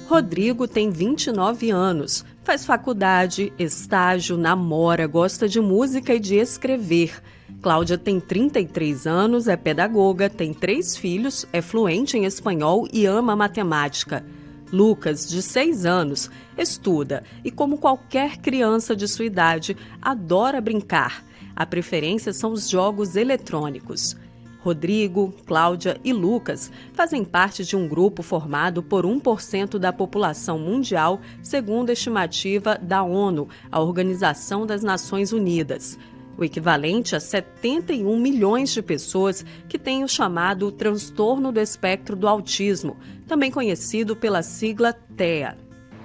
Rodrigo tem 29 anos, faz faculdade, estágio, namora, gosta de música e de escrever. Cláudia tem 33 anos, é pedagoga, tem 3 filhos, é fluente em espanhol e ama matemática. Lucas, de 6 anos, estuda e, como qualquer criança de sua idade, adora brincar. A preferência são os jogos eletrônicos. Rodrigo, Cláudia e Lucas fazem parte de um grupo formado por 1% da população mundial, segundo a estimativa da ONU, a Organização das Nações Unidas. O equivalente a 71 milhões de pessoas que têm o chamado transtorno do espectro do autismo, também conhecido pela sigla TEA.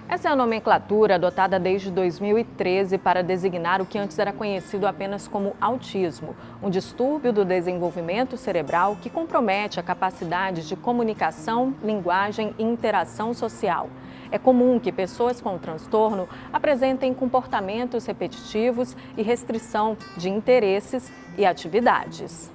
Essa é a nomenclatura adotada desde 2013 para designar o que antes era conhecido apenas como autismo, um distúrbio do desenvolvimento cerebral que compromete a capacidade de comunicação, linguagem e interação social. É comum que pessoas com o transtorno apresentem comportamentos repetitivos e restrição de interesses e atividades.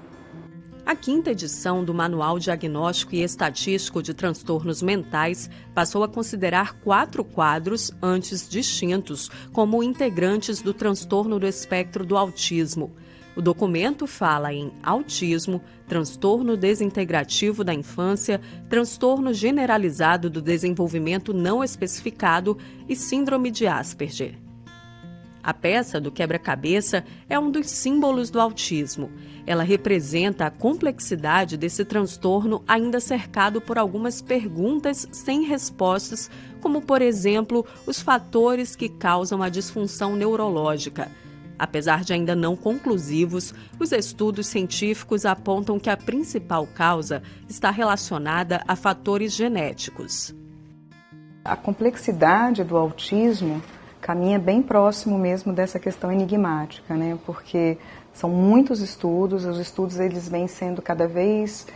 A 5ª edição do Manual Diagnóstico e Estatístico de Transtornos Mentais passou a considerar 4 quadros antes distintos como integrantes do transtorno do espectro do autismo. O documento fala em autismo, transtorno desintegrativo da infância, transtorno generalizado do desenvolvimento não especificado e síndrome de Asperger. A peça do quebra-cabeça é um dos símbolos do autismo. Ela representa a complexidade desse transtorno ainda cercado por algumas perguntas sem respostas, como, por exemplo, os fatores que causam a disfunção neurológica. Apesar de ainda não conclusivos, os estudos científicos apontam que a principal causa está relacionada a fatores genéticos. A complexidade do autismo caminha bem próximo mesmo dessa questão enigmática, né? Porque são muitos estudos, os estudos eles vêm sendo cada vez,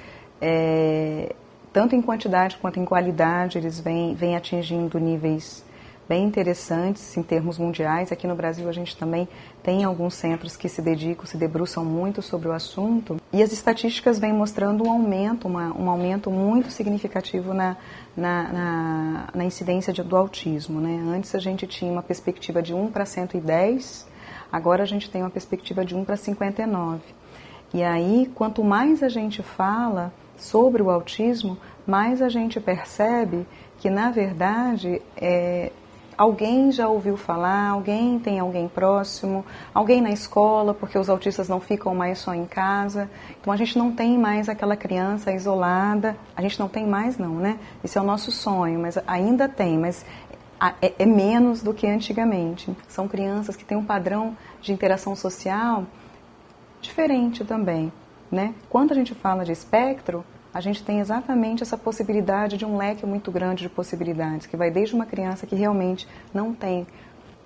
tanto em quantidade quanto em qualidade, eles vêm atingindo níveis bem interessantes em termos mundiais. Aqui no Brasil a gente também tem alguns centros que se debruçam muito sobre o assunto, e as estatísticas vêm mostrando um aumento muito significativo na incidência do autismo, né? Antes a gente tinha uma perspectiva de 1 para 110, agora a gente tem uma perspectiva de 1 para 59. E aí, quanto mais a gente fala sobre o autismo, mais a gente percebe que, na verdade, alguém já ouviu falar, alguém tem alguém próximo, alguém na escola, porque os autistas não ficam mais só em casa. Então a gente não tem mais aquela criança isolada, a gente não tem mais não, né? Esse é o nosso sonho, mas ainda tem, mas é menos do que antigamente. São crianças que têm um padrão de interação social diferente também, né? Quando a gente fala de espectro, a gente tem exatamente essa possibilidade de um leque muito grande de possibilidades, que vai desde uma criança que realmente não tem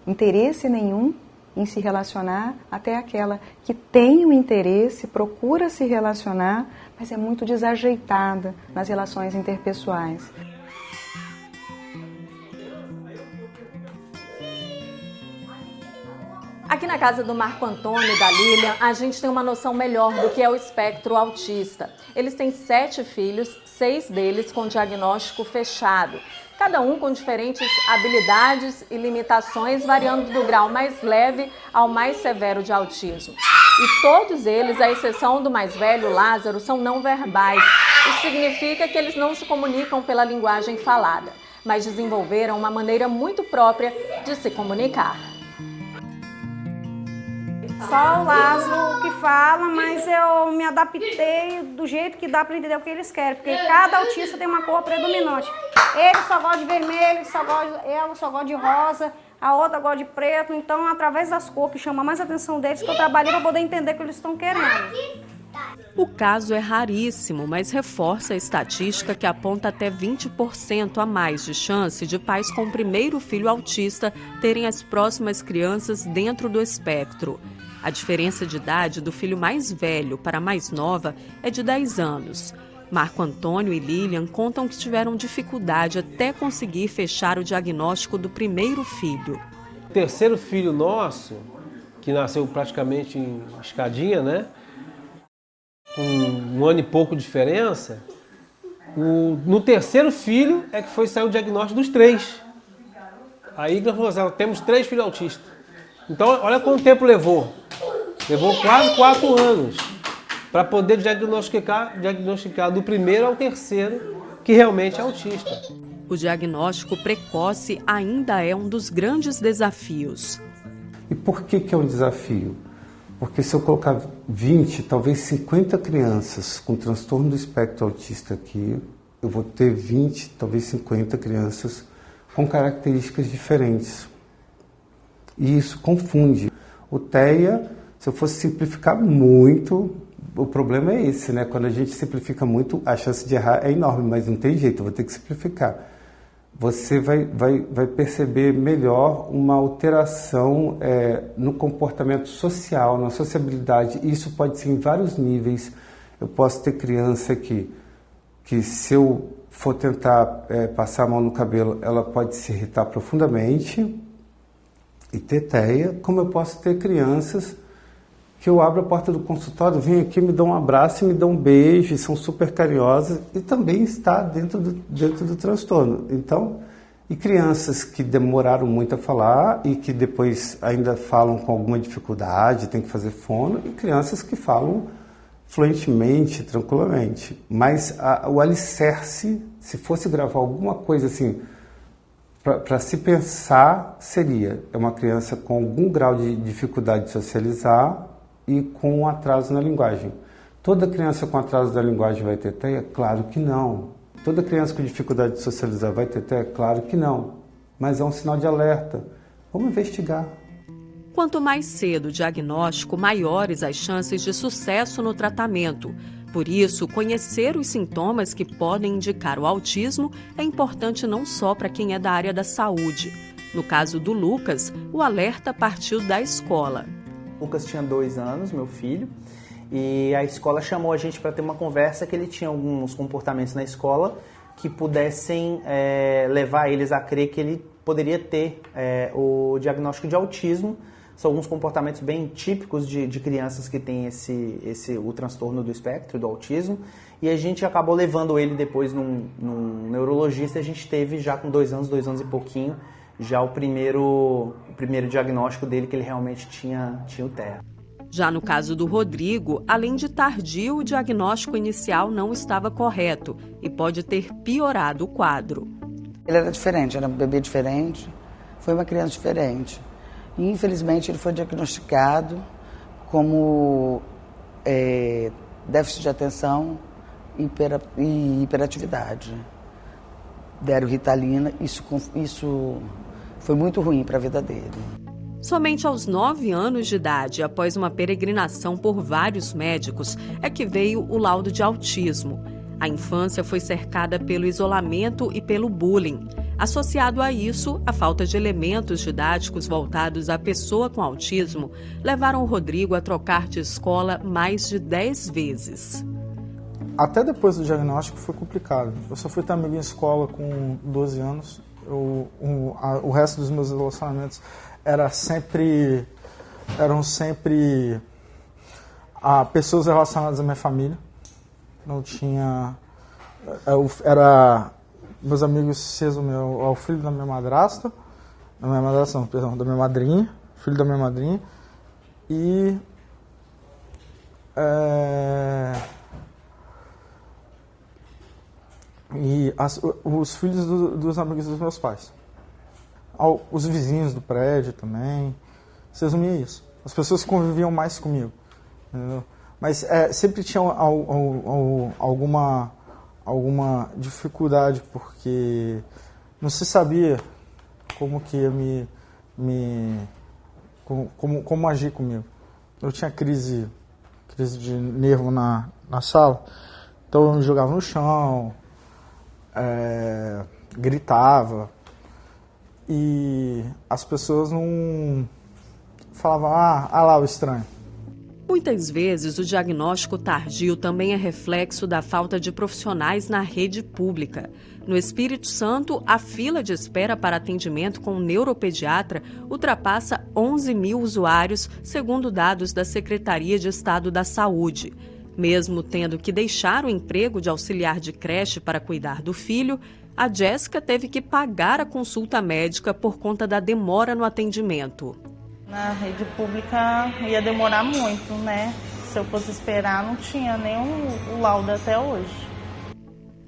interesse nenhum em se relacionar, até aquela que tem o interesse, procura se relacionar, mas é muito desajeitada nas relações interpessoais. Aqui na casa do Marco Antônio e da Lilian, a gente tem uma noção melhor do que é o espectro autista. Eles têm 7 filhos, 6 deles com diagnóstico fechado, cada um com diferentes habilidades e limitações, variando do grau mais leve ao mais severo de autismo. E todos eles, à exceção do mais velho, Lázaro, são não verbais. Isso significa que eles não se comunicam pela linguagem falada, mas desenvolveram uma maneira muito própria de se comunicar. Só o Lázaro que fala, mas eu me adaptei do jeito que dá para entender o que eles querem, porque cada autista tem uma cor predominante. Ele só gosta de vermelho, ela só gosta de rosa, a outra gosta de preto. Então, através das cores que chamam mais a atenção deles, que eu trabalhei para poder entender o que eles estão querendo. O caso é raríssimo, mas reforça a estatística que aponta até 20% a mais de chance de pais com o primeiro filho autista terem as próximas crianças dentro do espectro. A diferença de idade do filho mais velho para a mais nova é de 10 anos. Marco Antônio e Lilian contam que tiveram dificuldade até conseguir fechar o diagnóstico do primeiro filho. O terceiro filho nosso, que nasceu praticamente em escadinha, né? Com 1 ano e pouco de diferença, No terceiro filho é que saiu o diagnóstico dos 3. Aí nós falamos assim, temos 3 filhos autistas. Então, olha quanto tempo levou. Levou quase 4 anos para poder diagnosticar do primeiro ao terceiro que realmente é autista. O diagnóstico precoce ainda é um dos grandes desafios. E por que é um desafio? Porque se eu colocar 20, talvez 50 crianças com transtorno do espectro autista aqui, eu vou ter 20, talvez 50 crianças com características diferentes. E isso confunde. O TEA, se eu fosse simplificar muito, o problema é esse, né? Quando a gente simplifica muito, a chance de errar é enorme, mas não tem jeito, eu vou ter que simplificar. Você vai perceber melhor uma alteração no comportamento social, na sociabilidade. Isso pode ser em vários níveis. Eu posso ter criança que se eu for tentar passar a mão no cabelo, ela pode se irritar profundamente e ter TEA, como eu posso ter crianças que eu abro a porta do consultório, vem aqui, me dão um abraço e me dão um beijo, e são super carinhosas, e também está dentro do transtorno. Então, e crianças que demoraram muito a falar e que depois ainda falam com alguma dificuldade, tem que fazer fono, e crianças que falam fluentemente, tranquilamente. Mas o alicerce, se fosse gravar alguma coisa assim, para se pensar, seria uma criança com algum grau de dificuldade de socializar e com um atraso na linguagem. Toda criança com atraso da linguagem vai ter TEA? Claro que não. Toda criança com dificuldade de socializar vai ter TEA? Claro que não. Mas é um sinal de alerta. Vamos investigar. Quanto mais cedo o diagnóstico, maiores as chances de sucesso no tratamento. Por isso, conhecer os sintomas que podem indicar o autismo é importante não só para quem é da área da saúde. No caso do Lucas, o alerta partiu da escola. O Lucas tinha 2 anos, meu filho, e a escola chamou a gente para ter uma conversa que ele tinha alguns comportamentos na escola que pudessem levar eles a crer que ele poderia ter o diagnóstico de autismo. São alguns comportamentos bem típicos de crianças que têm o transtorno do espectro, do autismo. E a gente acabou levando ele depois num neurologista. A gente teve já com 2 anos e pouquinho, já o primeiro diagnóstico dele que ele realmente tinha o TEA. Já no caso do Rodrigo, além de tardio, o diagnóstico inicial não estava correto e pode ter piorado o quadro. Ele era diferente, era um bebê diferente, foi uma criança diferente. E, infelizmente, ele foi diagnosticado como déficit de atenção e hiperatividade. Deram Ritalina, isso foi muito ruim para a vida dele. Somente aos 9 anos de idade, após uma peregrinação por vários médicos, é que veio o laudo de autismo. A infância foi cercada pelo isolamento e pelo bullying. Associado a isso, a falta de elementos didáticos voltados à pessoa com autismo levaram o Rodrigo a trocar de escola mais de 10 vezes. Até depois do diagnóstico foi complicado. Eu só fui ter amigo em escola com 12 anos. O resto dos meus relacionamentos eram sempre pessoas relacionadas à minha família. Não tinha... Meus amigos se resumiam ao filho da minha madrasta, da minha madrinha, filho da minha madrinha, e os filhos dos amigos dos meus pais. Os vizinhos do prédio também, se resumia isso. As pessoas que conviviam mais comigo, entendeu? Mas sempre tinha alguma dificuldade, porque não se sabia como que ia como agir comigo. Eu tinha crise de nervo na sala, então eu me jogava no chão, gritava, e as pessoas não falavam, lá o estranho. Muitas vezes, o diagnóstico tardio também é reflexo da falta de profissionais na rede pública. No Espírito Santo, a fila de espera para atendimento com um neuropediatra ultrapassa 11 mil usuários, segundo dados da Secretaria de Estado da Saúde. Mesmo tendo que deixar o emprego de auxiliar de creche para cuidar do filho, a Jéssica teve que pagar a consulta médica por conta da demora no atendimento. Na rede pública ia demorar muito, né? Se eu fosse esperar, não tinha nem o laudo até hoje.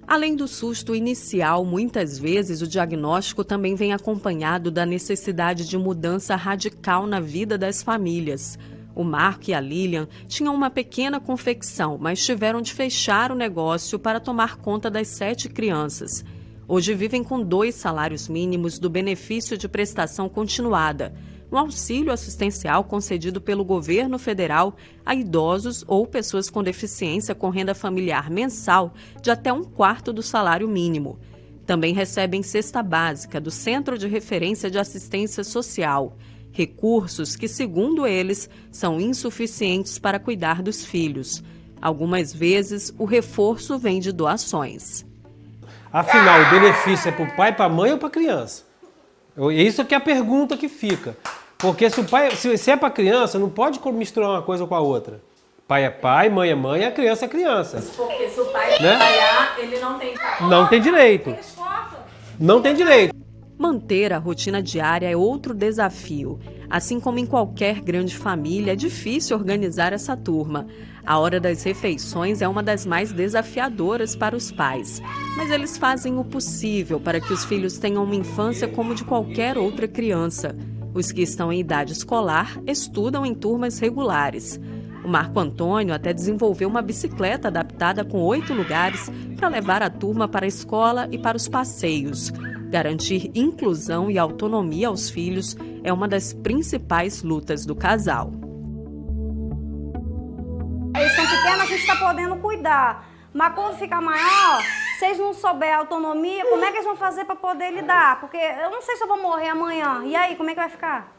Além do susto inicial, muitas vezes o diagnóstico também vem acompanhado da necessidade de mudança radical na vida das famílias. O Marco e a Lilian tinham uma pequena confecção, mas tiveram de fechar o negócio para tomar conta das 7 crianças. Hoje vivem com 2 salários mínimos do benefício de prestação continuada, um auxílio assistencial concedido pelo governo federal a idosos ou pessoas com deficiência com renda familiar mensal de até 1/4 do salário mínimo. Também recebem cesta básica do Centro de Referência de Assistência Social, recursos que, segundo eles, são insuficientes para cuidar dos filhos. Algumas vezes, o reforço vem de doações. Afinal, o benefício é para o pai, para a mãe ou para a criança? Isso que é a pergunta que fica. Porque se é para a criança, não pode misturar uma coisa com a outra. Pai é pai, mãe é mãe, a criança é criança. Porque se o pai trabalhar, ele não tem... Não tem direito. Não tem direito. Manter a rotina diária é outro desafio. Assim como em qualquer grande família, é difícil organizar essa turma. A hora das refeições é uma das mais desafiadoras para os pais. Mas eles fazem o possível para que os filhos tenham uma infância como de qualquer outra criança. Os que estão em idade escolar estudam em turmas regulares. O Marco Antônio até desenvolveu uma bicicleta adaptada com 8 lugares para levar a turma para a escola e para os passeios. Garantir inclusão e autonomia aos filhos é uma das principais lutas do casal. Eles são pequenos, a gente está podendo cuidar. Mas quando ficar maior, se eles não souberem autonomia, como é que eles vão fazer para poder lidar? Porque eu não sei se eu vou morrer amanhã. E aí, como é que vai ficar?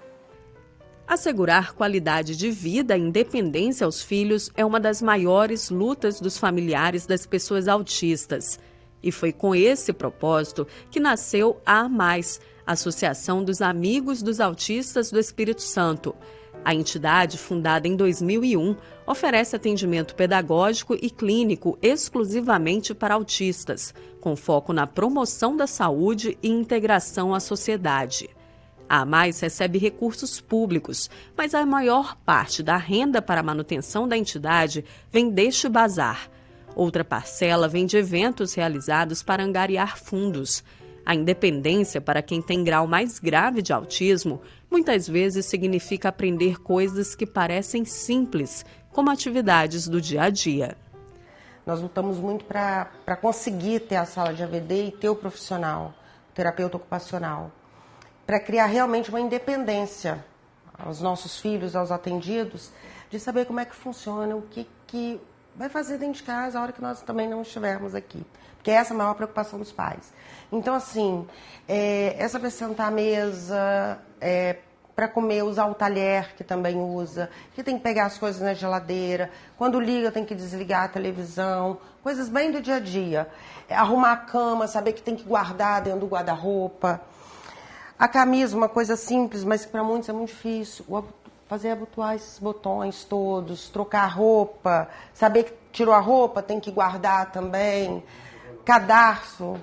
Assegurar qualidade de vida e independência aos filhos é uma das maiores lutas dos familiares das pessoas autistas. E foi com esse propósito que nasceu a AMAIS, Associação dos Amigos dos Autistas do Espírito Santo. A entidade, fundada em 2001, oferece atendimento pedagógico e clínico exclusivamente para autistas, com foco na promoção da saúde e integração à sociedade. A AMAIS recebe recursos públicos, mas a maior parte da renda para a manutenção da entidade vem deste bazar. Outra parcela vem de eventos realizados para angariar fundos. A independência para quem tem grau mais grave de autismo muitas vezes significa aprender coisas que parecem simples, como atividades do dia a dia. Nós lutamos muito para conseguir ter a sala de AVD e ter o profissional, o terapeuta ocupacional, para criar realmente uma independência aos nossos filhos, aos atendidos, de saber como é que funciona, o que vai fazer dentro de casa a hora que nós também não estivermos aqui. Porque essa é a maior preocupação dos pais. Então, assim, essa para sentar à mesa, para comer, usar o talher, que também usa, que tem que pegar as coisas na geladeira, quando liga tem que desligar a televisão, coisas bem do dia a dia. Arrumar a cama, saber que tem que guardar dentro do guarda-roupa. A camisa, uma coisa simples, mas que para muitos é muito difícil. Fazer abotoar esses botões todos, trocar a roupa, saber que tirou a roupa, tem que guardar também. Cadarço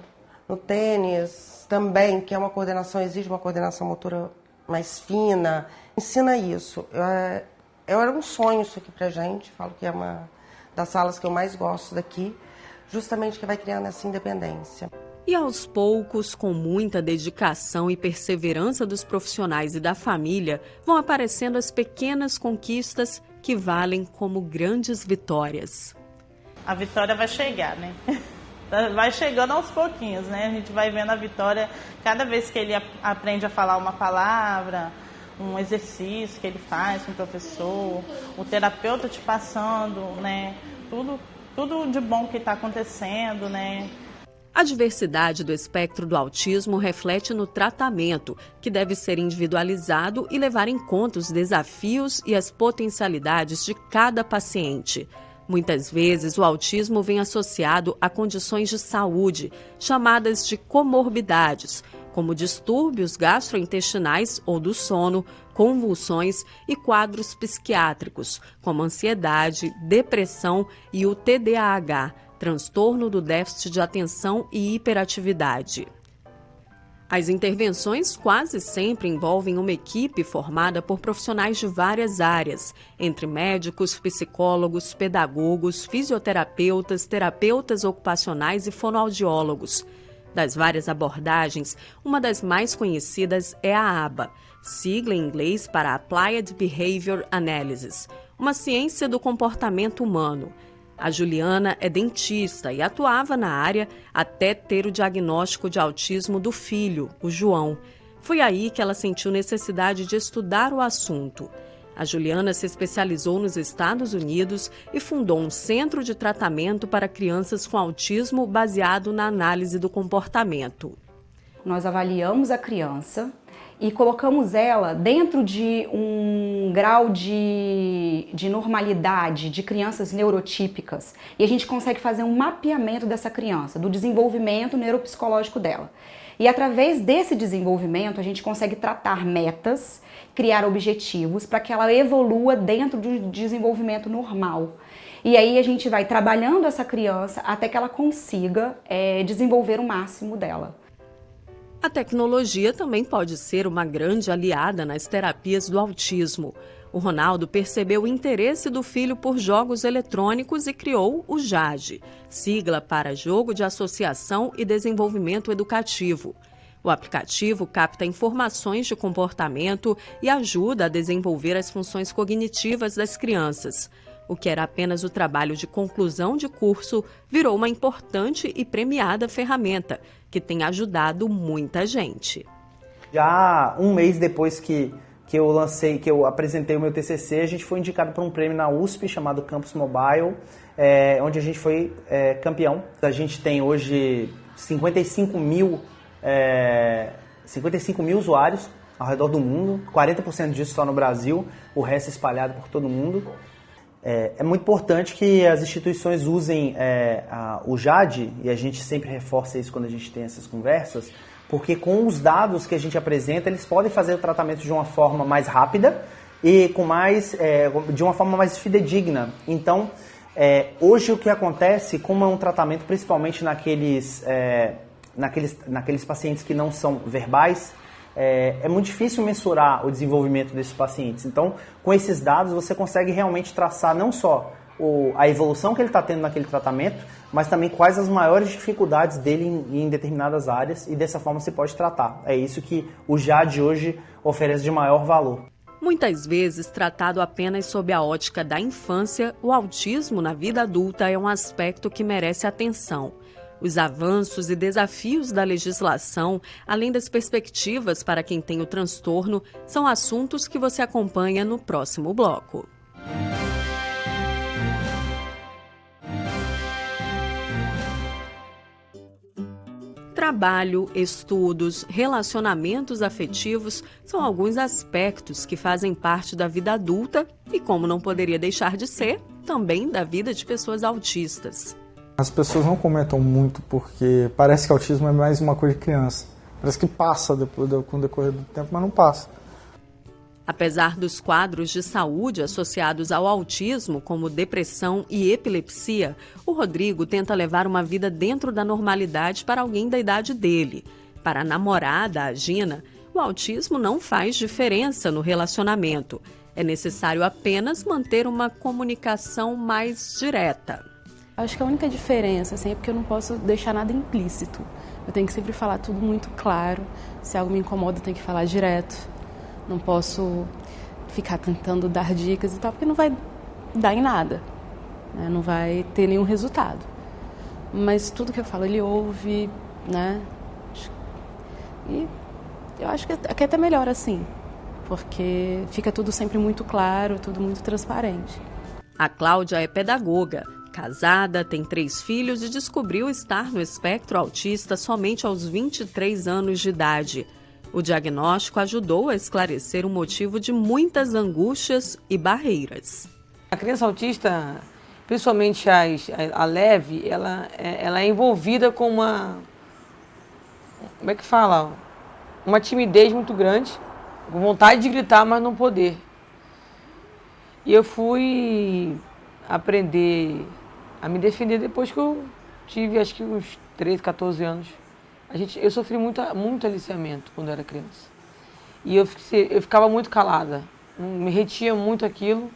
no tênis também, que é uma coordenação, exige uma coordenação motora mais fina. Ensina isso. Era um sonho isso aqui pra gente, falo que é uma das salas que eu mais gosto daqui, justamente que vai criando essa independência. E aos poucos, com muita dedicação e perseverança dos profissionais e da família, vão aparecendo as pequenas conquistas que valem como grandes vitórias. A vitória vai chegar, né? Vai chegando aos pouquinhos, né? A gente vai vendo a vitória cada vez que ele aprende a falar uma palavra, um exercício que ele faz com o professor, o terapeuta te passando, né? Tudo de bom que está acontecendo, né? A diversidade do espectro do autismo reflete no tratamento, que deve ser individualizado e levar em conta os desafios e as potencialidades de cada paciente. Muitas vezes, o autismo vem associado a condições de saúde, chamadas de comorbidades, como distúrbios gastrointestinais ou do sono, convulsões e quadros psiquiátricos, como ansiedade, depressão e o TDAH, transtorno do déficit de atenção e hiperatividade. As intervenções quase sempre envolvem uma equipe formada por profissionais de várias áreas, entre médicos, psicólogos, pedagogos, fisioterapeutas, terapeutas ocupacionais e fonoaudiólogos. Das várias abordagens, uma das mais conhecidas é a ABA, sigla em inglês para Applied Behavior Analysis, uma ciência do comportamento humano. A Juliana é dentista e atuava na área até ter o diagnóstico de autismo do filho, o João. Foi aí que ela sentiu necessidade de estudar o assunto. A Juliana se especializou nos Estados Unidos e fundou um centro de tratamento para crianças com autismo baseado na análise do comportamento. Nós avaliamos a criança e colocamos ela dentro de um grau de normalidade de crianças neurotípicas e a gente consegue fazer um mapeamento dessa criança, do desenvolvimento neuropsicológico dela. E através desse desenvolvimento a gente consegue tratar metas, criar objetivos para que ela evolua dentro de um desenvolvimento normal. E aí a gente vai trabalhando essa criança até que ela consiga desenvolver o máximo dela. A tecnologia também pode ser uma grande aliada nas terapias do autismo. O Ronaldo percebeu o interesse do filho por jogos eletrônicos e criou o JADE, sigla para Jogo de Associação e Desenvolvimento Educativo. O aplicativo capta informações de comportamento e ajuda a desenvolver as funções cognitivas das crianças. O que era apenas o trabalho de conclusão de curso virou uma importante e premiada ferramenta, que tem ajudado muita gente. Já um mês depois que eu apresentei o meu TCC, a gente foi indicado para um prêmio na USP chamado Campus Mobile, onde a gente foi campeão. A gente tem hoje 55 mil usuários ao redor do mundo, 40% disso só no Brasil, o resto espalhado por todo mundo. É muito importante que as instituições usem o JADE, e a gente sempre reforça isso quando a gente tem essas conversas, porque com os dados que a gente apresenta, eles podem fazer o tratamento de uma forma mais rápida e de uma forma mais fidedigna. Então, hoje o que acontece, como é um tratamento principalmente naqueles pacientes que não são verbais, é muito difícil mensurar o desenvolvimento desses pacientes. Então, com esses dados, você consegue realmente traçar não só a evolução que ele está tendo naquele tratamento, mas também quais as maiores dificuldades dele em determinadas áreas, e dessa forma você pode tratar. É isso que o JADE hoje oferece de maior valor. Muitas vezes, tratado apenas sob a ótica da infância, o autismo na vida adulta é um aspecto que merece atenção. Os avanços e desafios da legislação, além das perspectivas para quem tem o transtorno, são assuntos que você acompanha no próximo bloco. Trabalho, estudos, relacionamentos afetivos são alguns aspectos que fazem parte da vida adulta e, como não poderia deixar de ser, também da vida de pessoas autistas. As pessoas não comentam muito porque parece que autismo é mais uma coisa de criança. Parece que passa com o decorrer do tempo, mas não passa. Apesar dos quadros de saúde associados ao autismo, como depressão e epilepsia, o Rodrigo tenta levar uma vida dentro da normalidade para alguém da idade dele. Para a namorada, a Gina, o autismo não faz diferença no relacionamento. É necessário apenas manter uma comunicação mais direta. Acho que a única diferença assim, é porque eu não posso deixar nada implícito. Eu tenho que sempre falar tudo muito claro. Se algo me incomoda, eu tenho que falar direto. Não posso ficar tentando dar dicas e tal, porque não vai dar em nada, né? Não vai ter nenhum resultado. Mas tudo que eu falo, ele ouve, né? E eu acho que é até melhor assim, porque fica tudo sempre muito claro, tudo muito transparente. A Cláudia é pedagoga, casada, tem 3 filhos e descobriu estar no espectro autista somente aos 23 anos de idade. O diagnóstico ajudou a esclarecer o motivo de muitas angústias e barreiras. A criança autista, principalmente a leve, ela é envolvida com uma... Como é que fala? uma timidez muito grande, com vontade de gritar, mas não poder. E eu fui aprender a me defender depois que eu tive, acho que uns 13, 14 anos. Eu sofri muito aliciamento quando eu era criança. E eu ficava muito calada, me retia muito aquilo.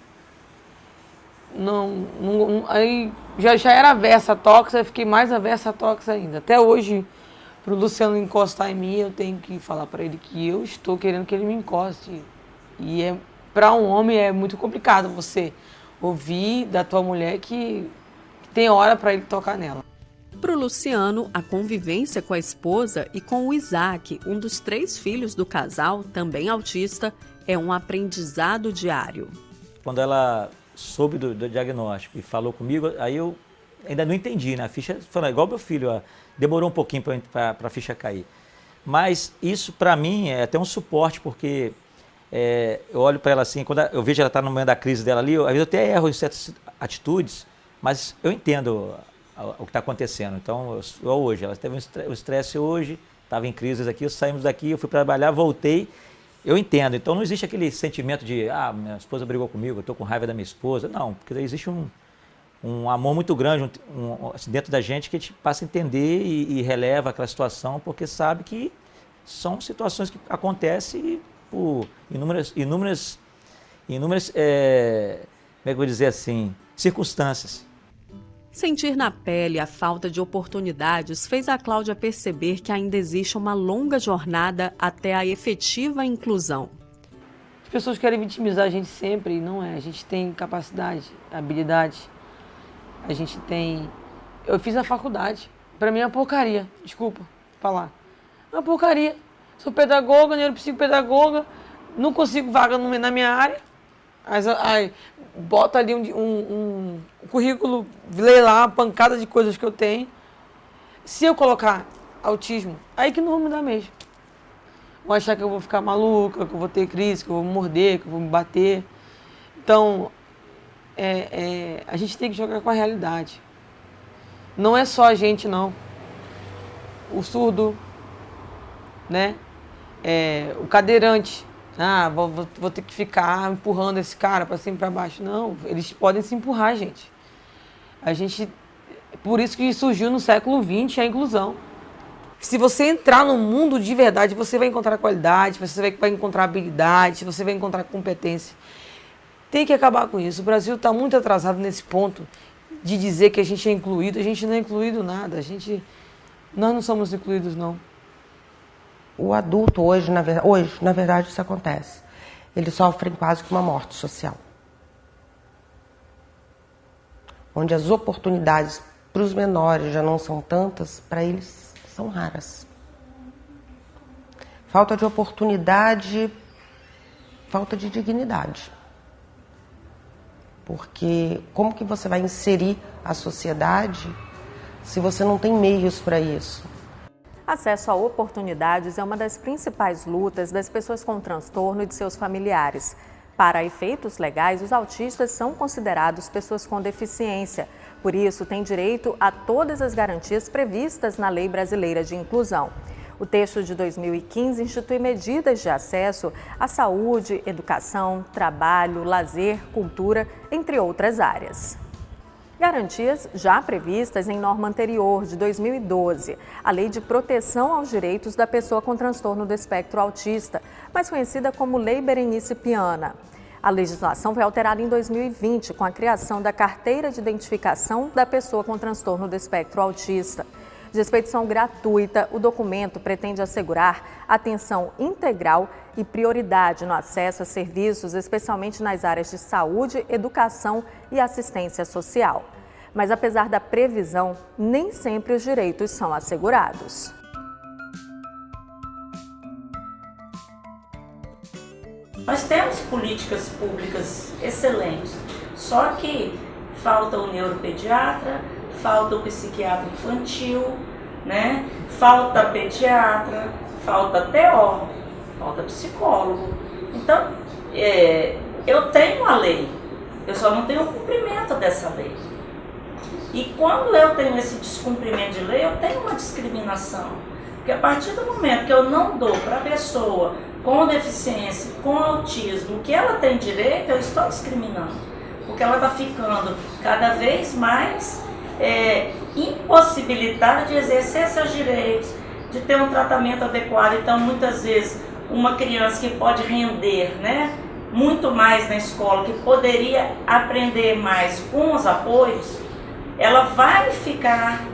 Aí já era avessa a tox, eu fiquei mais avessa a tox ainda. Até hoje, para o Luciano encostar em mim, eu tenho que falar para ele que eu estou querendo que ele me encoste. E para um homem é muito complicado você ouvir da tua mulher que tem hora para ele tocar nela. Para o Luciano, a convivência com a esposa e com o Isaac, um dos 3 filhos do casal, também autista, é um aprendizado diário. Quando ela soube do diagnóstico e falou comigo, aí eu ainda não entendi, né? A ficha, falando, igual meu filho, ó, demorou um pouquinho para a ficha cair. Mas isso, para mim, é até um suporte, porque eu olho para ela assim, quando eu vejo ela estar no meio da crise dela ali, às vezes eu até erro em certas atitudes, mas eu entendo o que está acontecendo. Então, hoje, ela teve um estresse hoje, estava em crises aqui, saímos daqui, eu fui trabalhar, voltei, eu entendo. Então, não existe aquele sentimento de, minha esposa brigou comigo, eu estou com raiva da minha esposa. Não, porque existe um amor muito grande assim, dentro da gente que a gente passa a entender e releva aquela situação, porque sabe que são situações que acontecem por inúmeras como é que eu vou dizer assim, circunstâncias. Sentir na pele a falta de oportunidades fez a Cláudia perceber que ainda existe uma longa jornada até a efetiva inclusão. As pessoas querem vitimizar a gente sempre e não é. A gente tem capacidade, habilidade, a gente tem... Eu fiz a faculdade, para mim é uma porcaria, desculpa falar. É uma porcaria. Sou pedagoga, neuropsicopedagoga, não consigo vaga na minha área. Aí bota ali um currículo, lê lá uma pancada de coisas que eu tenho. Se eu colocar autismo, aí que não vou me dar mesmo. Vão achar que eu vou ficar maluca, que eu vou ter crise, que eu vou me morder, que eu vou me bater. Então, a gente tem que jogar com a realidade. Não é só a gente, não. O surdo, né? O cadeirante. Vou ter que ficar empurrando esse cara para cima e para baixo. Não, eles podem se empurrar, gente. Por isso que surgiu no século XX a inclusão. Se você entrar no mundo de verdade, você vai encontrar qualidade, você vai encontrar habilidade, você vai encontrar competência. Tem que acabar com isso. O Brasil está muito atrasado nesse ponto de dizer que a gente é incluído. A gente não é incluído nada. Nós não somos incluídos, não. O adulto hoje, na verdade, isso acontece. Eles sofrem quase que uma morte social. Onde as oportunidades para os menores já não são tantas, para eles são raras. Falta de oportunidade, falta de dignidade. Porque como que você vai inserir a sociedade se você não tem meios para isso? Acesso a oportunidades é uma das principais lutas das pessoas com transtorno e de seus familiares. Para efeitos legais, os autistas são considerados pessoas com deficiência. Por isso, têm direito a todas as garantias previstas na Lei Brasileira de Inclusão. O texto de 2015 institui medidas de acesso à saúde, educação, trabalho, lazer, cultura, entre outras áreas. Garantias já previstas em norma anterior, de 2012, a Lei de Proteção aos Direitos da Pessoa com Transtorno do Espectro Autista, mais conhecida como Lei Berenice Piana. A legislação foi alterada em 2020 com a criação da Carteira de Identificação da Pessoa com Transtorno do Espectro Autista. De expedição gratuita, o documento pretende assegurar atenção integral e prioridade no acesso a serviços, especialmente nas áreas de saúde, educação e assistência social. Mas, apesar da previsão, nem sempre os direitos são assegurados. Nós temos políticas públicas excelentes, só que falta o neuropediatra, falta o psiquiatra infantil, né? Falta pediatra, falta TO, falta psicólogo. Então, eu tenho a lei, eu só não tenho o cumprimento dessa lei. E quando eu tenho esse descumprimento de lei, eu tenho uma discriminação. Porque a partir do momento que eu não dou para a pessoa com deficiência, com autismo, o que ela tem direito, eu estou discriminando. Porque ela está ficando cada vez mais impossibilitada de exercer seus direitos, de ter um tratamento adequado. Então, muitas vezes, uma criança que pode render, né, muito mais na escola, que poderia aprender mais com os apoios, ela vai ficar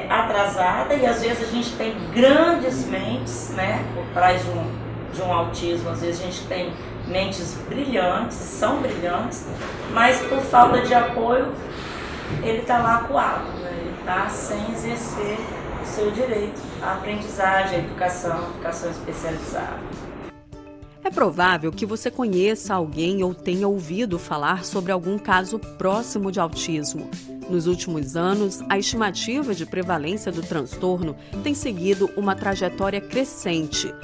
atrasada, e às vezes a gente tem grandes mentes, né, por trás de um autismo. Às vezes a gente tem mentes brilhantes, são brilhantes, mas por falta de apoio ele está lá acuado, né? Ele está sem exercer o seu direito à aprendizagem, à educação especializada. É provável que você conheça alguém ou tenha ouvido falar sobre algum caso próximo de autismo. Nos últimos anos, a estimativa de prevalência do transtorno tem seguido uma trajetória crescente.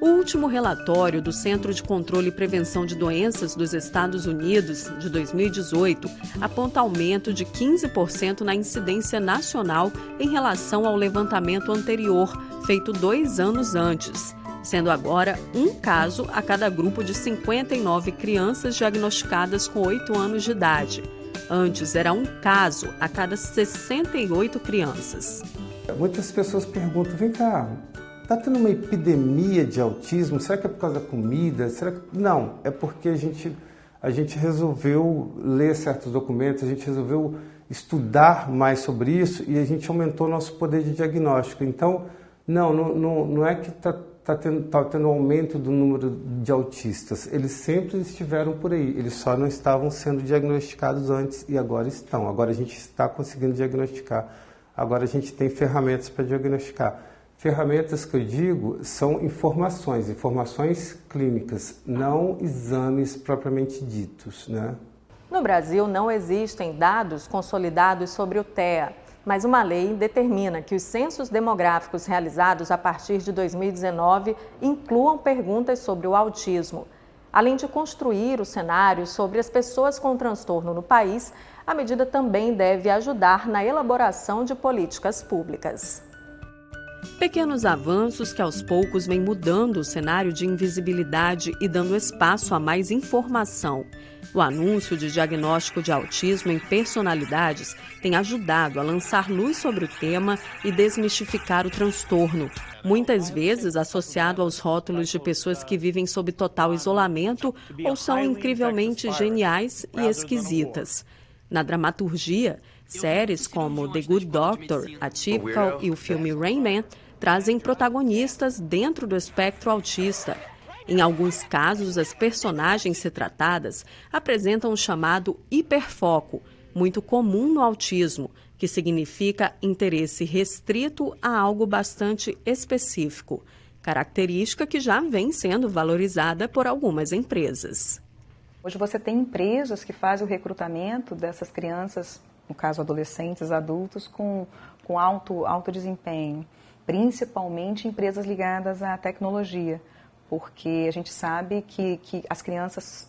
O último relatório do Centro de Controle e Prevenção de Doenças dos Estados Unidos, de 2018, aponta aumento de 15% na incidência nacional em relação ao levantamento anterior, feito 2 anos antes, sendo agora um caso a cada grupo de 59 crianças diagnosticadas com 8 anos de idade. Antes era um caso a cada 68 crianças. Muitas pessoas perguntam, vem cá, está tendo uma epidemia de autismo? Será que é por causa da comida? Não, é porque a gente resolveu ler certos documentos, a gente resolveu estudar mais sobre isso e a gente aumentou nosso poder de diagnóstico. Então, não é que está tendo aumento do número de autistas. Eles sempre estiveram por aí, eles só não estavam sendo diagnosticados antes e agora estão. Agora a gente está conseguindo diagnosticar, agora a gente tem ferramentas para diagnosticar. Ferramentas que eu digo são informações clínicas, não exames propriamente ditos, né? No Brasil não existem dados consolidados sobre o TEA, mas uma lei determina que os censos demográficos realizados a partir de 2019 incluam perguntas sobre o autismo. Além de construir o cenário sobre as pessoas com transtorno no país, a medida também deve ajudar na elaboração de políticas públicas. Pequenos avanços que aos poucos vêm mudando o cenário de invisibilidade e dando espaço a mais informação. O anúncio de diagnóstico de autismo em personalidades tem ajudado a lançar luz sobre o tema e desmistificar o transtorno, muitas vezes associado aos rótulos de pessoas que vivem sob total isolamento ou são incrivelmente geniais e esquisitas. Na dramaturgia, séries como The Good Doctor, Atypical e o filme Rain Man trazem protagonistas dentro do espectro autista. Em alguns casos, as personagens retratadas apresentam o chamado hiperfoco, muito comum no autismo, que significa interesse restrito a algo bastante específico, característica que já vem sendo valorizada por algumas empresas. Hoje você tem empresas que fazem o recrutamento dessas crianças, no caso adolescentes, adultos, com alto desempenho, principalmente empresas ligadas à tecnologia, porque a gente sabe que as crianças,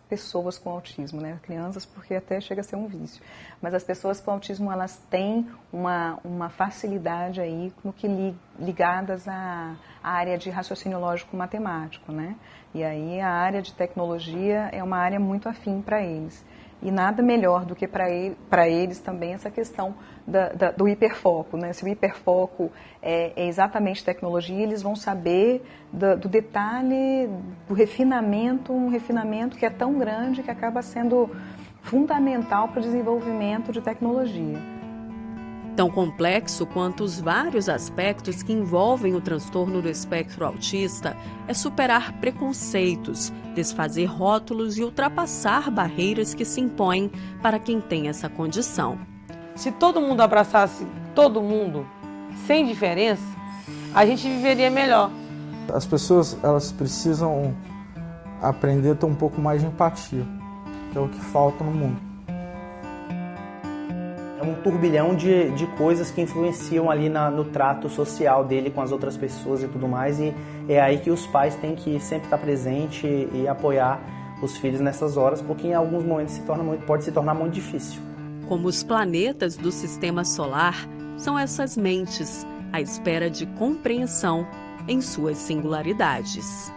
pessoas com autismo, né? Crianças porque até chega a ser um vício, mas as pessoas com autismo, elas têm uma facilidade aí no que ligadas à área de raciocínio lógico-matemático, né? E aí a área de tecnologia é uma área muito afim para eles. E nada melhor do que para eles também essa questão do hiperfoco, né? Se o hiperfoco é exatamente tecnologia, eles vão saber do detalhe, do refinamento, um refinamento que é tão grande que acaba sendo fundamental para o desenvolvimento de tecnologia. Tão complexo quanto os vários aspectos que envolvem o transtorno do espectro autista é superar preconceitos, desfazer rótulos e ultrapassar barreiras que se impõem para quem tem essa condição. Se todo mundo abraçasse todo mundo, sem diferença, a gente viveria melhor. As pessoas, elas precisam aprender a ter um pouco mais de empatia, que é o que falta no mundo. É um turbilhão de coisas que influenciam ali no trato social dele com as outras pessoas e tudo mais, e é aí que os pais têm que sempre estar presente e apoiar os filhos nessas horas, porque em alguns momentos pode se tornar muito difícil. Como os planetas do sistema solar, são essas mentes, à espera de compreensão em suas singularidades.